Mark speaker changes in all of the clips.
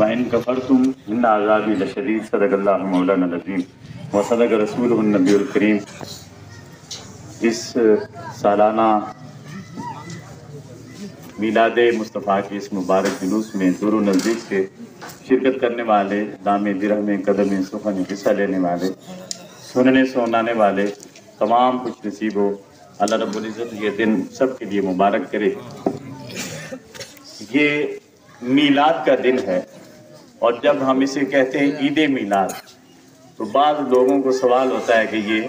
Speaker 1: وَإِن كَفَرْتُمْ إِنَّ عَذَابِي لَشَدِيدٌ صدق اللہ مولانا العظیم وصدق رسولہ النبی الکریم۔ اس سالانہ میلاد مصطفیٰ کی اس مبارک جلوس میں دور و نزدیک سے شرکت کرنے والے، دام درہم قدم سخن حصہ لینے والے، سننے سنانے والے تمام کچھ نصیب ہو۔ اللہ رب العزت یہ دن سب کے لیے مبارک کرے۔ یہ میلاد کا دن ہے، اور جب ہم اسے کہتے ہیں عید میلاد تو بعض لوگوں کو سوال ہوتا ہے کہ یہ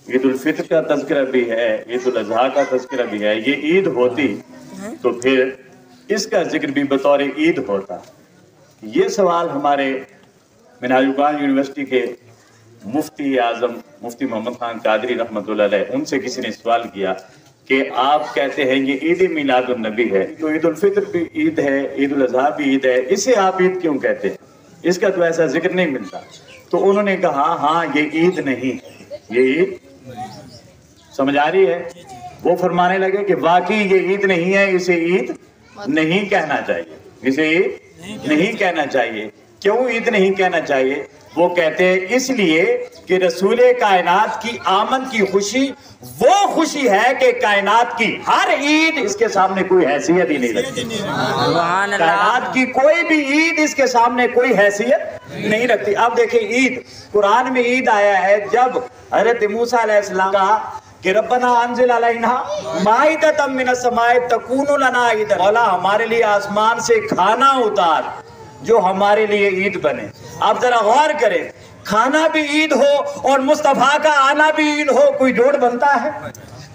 Speaker 1: عید الفطر کا تذکرہ بھی ہے، عید الاضحیٰ کا تذکرہ بھی ہے، یہ عید ہوتی تو پھر اس کا ذکر بھی بطور عید ہوتا۔ یہ سوال ہمارے منہاج القرآن یونیورسٹی کے مفتی اعظم مفتی محمد خان قادری رحمۃ اللہ علیہ، ان سے کسی نے سوال کیا کہ آپ کہتے ہیں یہ عید میلاد النبی ہے، تو عید الفطر بھی عید ہے، عید الاضحیٰ بھی عید ہے، اسے آپ عید کیوں کہتے ہیں؟ اس کا تو ایسا ذکر نہیں ملتا۔ تو انہوں نے کہا ہاں یہ عید نہیں ہے، یہ عید سمجھ آ رہی ہے؟ وہ فرمانے لگے کہ واقعی یہ عید نہیں ہے، اسے عید نہیں کہنا چاہیے، اسے عید نہیں کہنا چاہیے۔ کیوں عید نہیں کہنا چاہیے؟ وہ کہتے ہیں اس لیے کہ رسول کائنات کی آمد کی خوشی وہ خوشی ہے کہ کائنات کی ہر عید اس کے سامنے کوئی حیثیت ہی نہیں رکھتی۔ کائنات کی کوئی بھی عید اس کے سامنے کوئی حیثیت نہیں رکھتی۔ اب دیکھیں عید، قرآن میں عید آیا ہے جب حضرت موسیٰ علیہ السلام کا کہ ربنا انزل علینا مائدۃ من السماء تکون لنا عیدا، مولا ہمارے لیے آسمان سے کھانا اتار جو ہمارے لیے عید بنے۔ آپ ذرا غور کریں، کھانا بھی عید ہو اور مصطفیٰ کا آنا بھی عید ہو، کوئی جوڑ بنتا ہے؟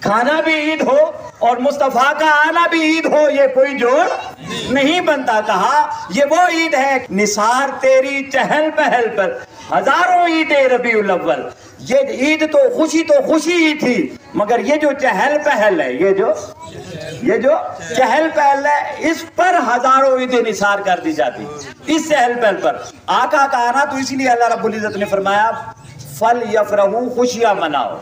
Speaker 1: کھانا بھی عید ہو اور مصطفیٰ کا آنا بھی عید ہو، یہ کوئی جوڑ نہیں بنتا۔ کہا یہ وہ عید ہے نثار تیری چہل پہل پر ہزاروں عید ربیع الاول۔ یہ عید تو خوشی ہی تھی، مگر یہ جو چہل پہل ہے، یہ جو چہل پہل ہے، اس پر ہزاروں عیدیں نثار کر دی جاتی۔ اس چہل پہل پر آقا کا آنا، تو اسی لیے اللہ رب العزت نے فرمایا فَلْيَفْرَحُوا، خوشیاں مناؤ،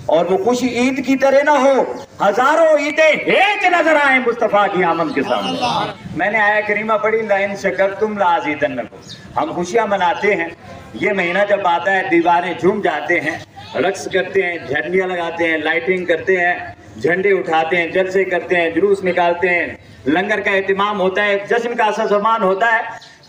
Speaker 1: اور وہ خوشی عید کی طرح نہ ہو، ہزاروں عیدیں ہیچ نظر آئیں مصطفیٰ کی آمد کے سامنے۔ میں نے آیہ کریمہ پڑھی لَإِن شَكَرْتُمْ لَأَزِيدَنَّكُمْ۔ ہم خوشیاں مناتے ہیں، یہ مہینہ جب آتا ہے دیوانے جھوم جاتے ہیں، رقص کرتے ہیں، جھنڈیاں لگاتے ہیں، لائٹنگ کرتے ہیں، جھنڈے اٹھاتے ہیں، جلسے کرتے ہیں، جلوس نکالتے ہیں، لنگر کا اہتمام ہوتا ہے، جشن کا سازمان ہوتا ہے۔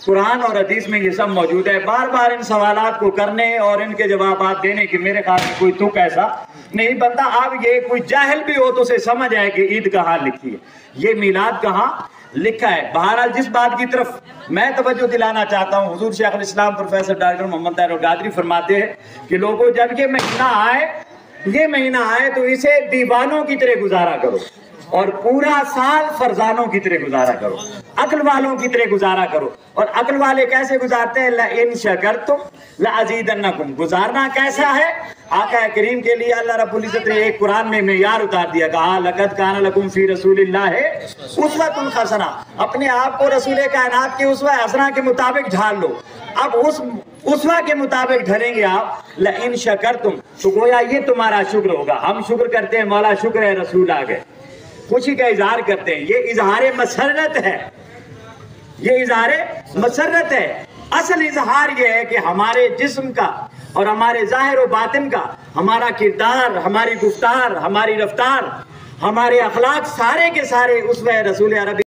Speaker 1: قرآن اور حدیث میں یہ سب موجود ہے۔ بار بار ان سوالات کو کرنے اور ان کے جوابات دینے کی میرے خیال میں کوئی تک ایسا نہیں بنتا۔ اب یہ کوئی جاہل بھی ہو تو اسے سمجھ آئے کہ عید کہاں لکھی ہے، یہ میلاد کہاں لکھا ہے۔ بہرحال جس بات کی طرف میں توجہ دلانا چاہتا ہوں، حضور شیخ الاسلام پروفیسر ڈاکٹر محمد طاہر القادری فرماتے ہیں کہ لوگوں جب یہ مہینہ آئے تو اسے دیوانوں کی طرح گزارا کرو، اور پورا سال فرزانوں کی طرح گزارا کرو، عقل والوں کی طرح گزارا کرو۔ اور عقل والے کیسے گزارتے ہیں؟ لَإِن شَكَرْتُمْ لَأَزِيدَنَّكُمْ۔ گزارنا کیسا ہے؟ آقا کریم کے لیے اللہ رب العزت نے ایک قرآن میں معیار اتار دیا، کہا لَقَدْ كَانَ لَكُمْ فِي رَسُولِ اللَّهِ أُسْوَةٌ حَسَنَةٌ۔ اپنے آپ کو رسول کائنات کے اسوہ حسنہ کے مطابق ڈھال لو۔ اب اس اسوہ کے مطابق ڈھلیں گے آپ، لَإِن شَكَرْتُمْ، تو گویا یہ تمہارا شکر ہوگا۔ ہم شکر کرتے ہیں، مولا شکر ہے رسول آ گئے، خوشی کا اظہار کرتے ہیں، یہ اظہار مسرت ہے، یہ اظہار مسرت ہے۔ اصل اظہار یہ ہے کہ ہمارے جسم کا اور ہمارے ظاہر و باطن کا، ہمارا کردار، ہماری گفتار، ہماری رفتار، ہمارے اخلاق، سارے کے سارے اسوہ رسول عربی